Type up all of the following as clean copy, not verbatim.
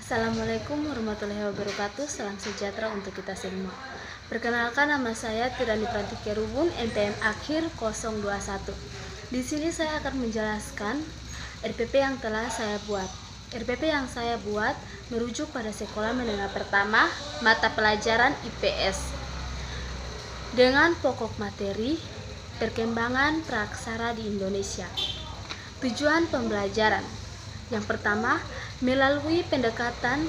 Assalamualaikum warahmatullahi wabarakatuh. Salam sejahtera untuk kita semua. Perkenalkan, nama saya Tirani Prantika Rubun, NPM akhir 021. Di sini saya akan menjelaskan RPP yang telah saya buat. RPP yang saya buat merujuk pada sekolah menengah pertama mata pelajaran IPS dengan pokok materi perkembangan praaksara di Indonesia. Tujuan pembelajaran yang pertama, melalui pendekatan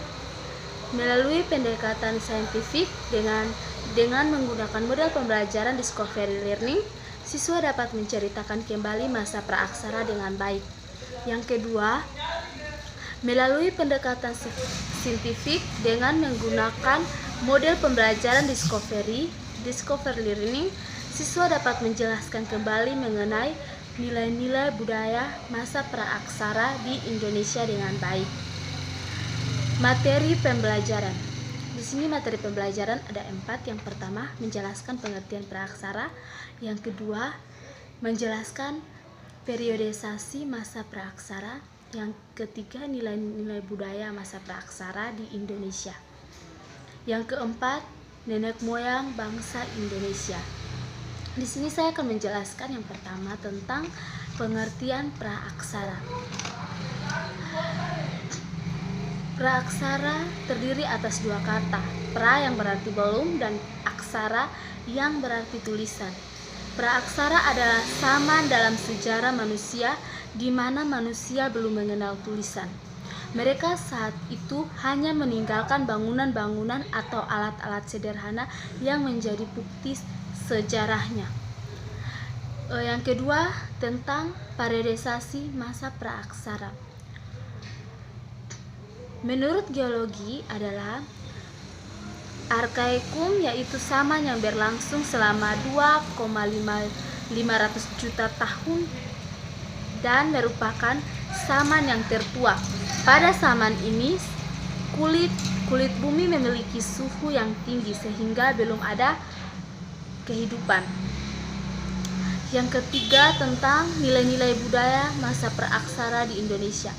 saintifik dengan menggunakan model pembelajaran discovery learning, siswa dapat menceritakan kembali masa praaksara dengan baik. Yang kedua, melalui pendekatan saintifik dengan menggunakan model pembelajaran discovery learning, siswa dapat menjelaskan kembali mengenai nilai-nilai budaya masa praaksara di Indonesia dengan baik. Materi pembelajaran. Di sini materi pembelajaran ada 4. Yang pertama, menjelaskan pengertian praaksara. Yang kedua, menjelaskan periodisasi masa praaksara. Yang ketiga, nilai-nilai budaya masa praaksara di Indonesia. Yang keempat, nenek moyang bangsa Indonesia. Di sini saya akan menjelaskan yang pertama tentang pengertian praaksara. Praaksara terdiri atas 2 kata, pra yang berarti belum dan aksara yang berarti tulisan. Praaksara adalah zaman dalam sejarah manusia di mana manusia belum mengenal tulisan. Mereka saat itu hanya meninggalkan bangunan-bangunan atau alat-alat sederhana yang menjadi bukti sejarahnya. Yang kedua, tentang periodisasi masa praaksara. Menurut geologi adalah arkaikum, yaitu zaman yang berlangsung selama 2,500 juta tahun dan merupakan zaman yang tertua. Pada zaman ini kulit bumi memiliki suhu yang tinggi sehingga belum ada kehidupan. Yang ketiga, tentang nilai-nilai budaya masa praaksara di Indonesia.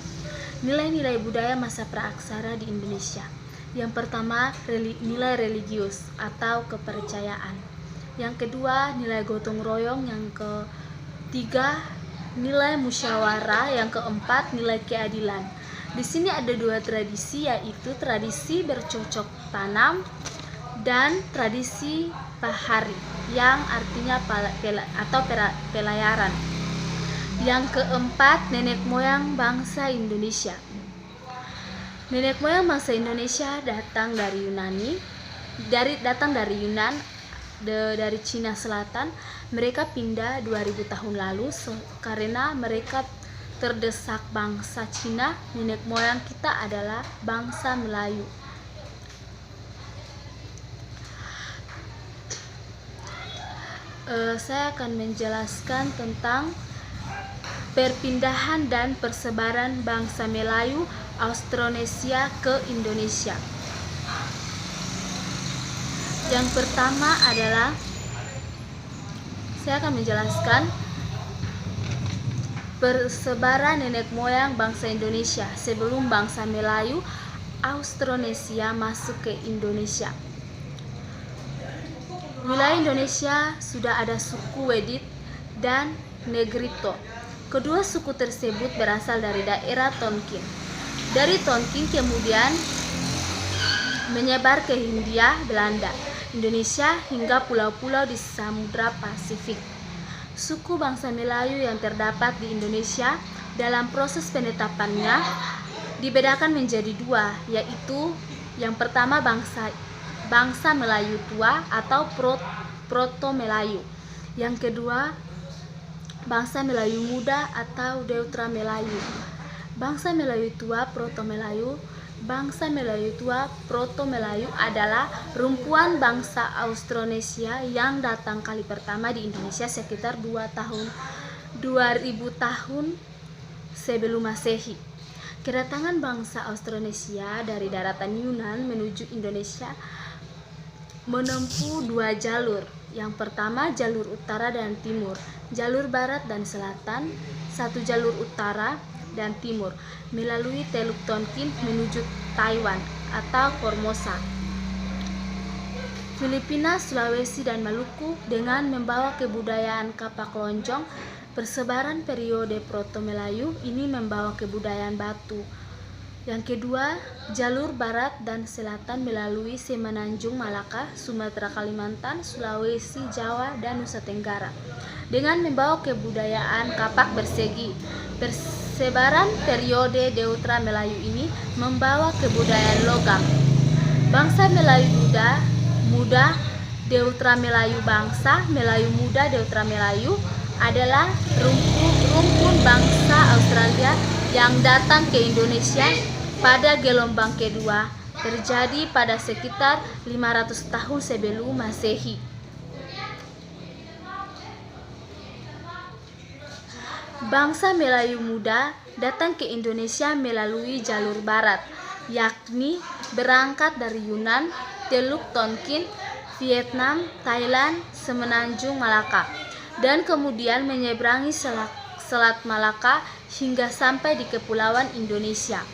Nilai-nilai budaya masa praaksara di Indonesia. Yang pertama, nilai religius atau kepercayaan. Yang kedua, nilai gotong royong. Yang ketiga, nilai musyawarah. Yang keempat, nilai keadilan. Di sini ada 2 tradisi, yaitu tradisi bercocok tanam dan tradisi pahari yang artinya pelayaran. Yang keempat, nenek moyang bangsa Indonesia. Nenek moyang bangsa Indonesia datang dari Yunan, dari Cina Selatan. Mereka pindah 2000 tahun lalu karena mereka terdesak bangsa Cina. Nenek moyang kita adalah bangsa Melayu. Saya akan menjelaskan tentang perpindahan dan persebaran bangsa Melayu Austronesia ke Indonesia. Yang pertama adalah saya akan menjelaskan persebaran nenek moyang bangsa Indonesia sebelum bangsa Melayu Austronesia masuk ke Indonesia. Wilayah Indonesia sudah ada suku Wedit dan Negrito. Kedua suku tersebut berasal dari daerah Tonkin. Dari Tonkin kemudian menyebar ke Hindia Belanda, Indonesia hingga pulau-pulau di Samudra Pasifik. Suku bangsa Melayu yang terdapat di Indonesia dalam proses penetapannya dibedakan menjadi 2, yaitu yang pertama bangsa Melayu tua atau Proto Melayu. Yang kedua, bangsa Melayu muda atau Deutra Melayu. Bangsa Melayu tua Proto Melayu. Bangsa Melayu tua Proto Melayu adalah rumpuan bangsa Austronesia yang datang kali pertama di Indonesia sekitar 2000 tahun sebelum Masehi. Kedatangan bangsa Austronesia dari daratan Yunan menuju Indonesia menempuh 2 jalur. Yang pertama, jalur utara dan timur, jalur barat dan selatan. 1 jalur utara dan timur melalui Teluk Tonkin menuju Taiwan atau Formosa, Filipina, Sulawesi, dan Maluku dengan membawa kebudayaan kapak lonjong. Persebaran periode Proto-Melayu ini membawa kebudayaan batu. Yang kedua, jalur barat dan selatan melalui Semenanjung, Malaka, Sumatera, Kalimantan, Sulawesi, Jawa, dan Nusa Tenggara dengan membawa kebudayaan kapak persegi. Persebaran periode Deutra Melayu ini membawa kebudayaan logam. Bangsa Melayu muda Deutra Melayu. Bangsa Melayu muda Deutra Melayu adalah rumpun bangsa Australia yang datang ke Indonesia pada gelombang kedua, terjadi pada sekitar 500 tahun sebelum Masehi. Bangsa Melayu muda datang ke Indonesia melalui jalur barat, yakni berangkat dari Yunan, Teluk Tonkin, Vietnam, Thailand, Semenanjung Malaka, dan kemudian menyeberangi Selat Malaka hingga sampai di Kepulauan Indonesia.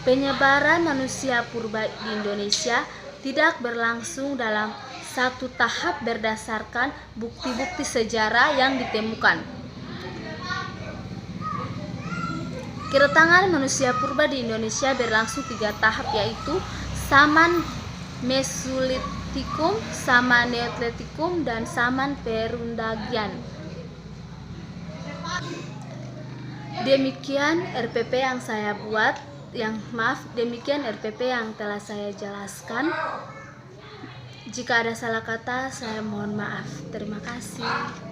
Penyebaran manusia purba di Indonesia tidak berlangsung dalam satu tahap berdasarkan bukti-bukti sejarah yang ditemukan. Kedatangan manusia purba di Indonesia berlangsung 3 tahap, yaitu Zaman Mesolitikum, Zaman Neolitikum, dan Zaman Perundagian. Demikian RPP yang saya buat, demikian RPP yang telah saya jelaskan. Jika ada salah kata, saya mohon maaf. Terima kasih.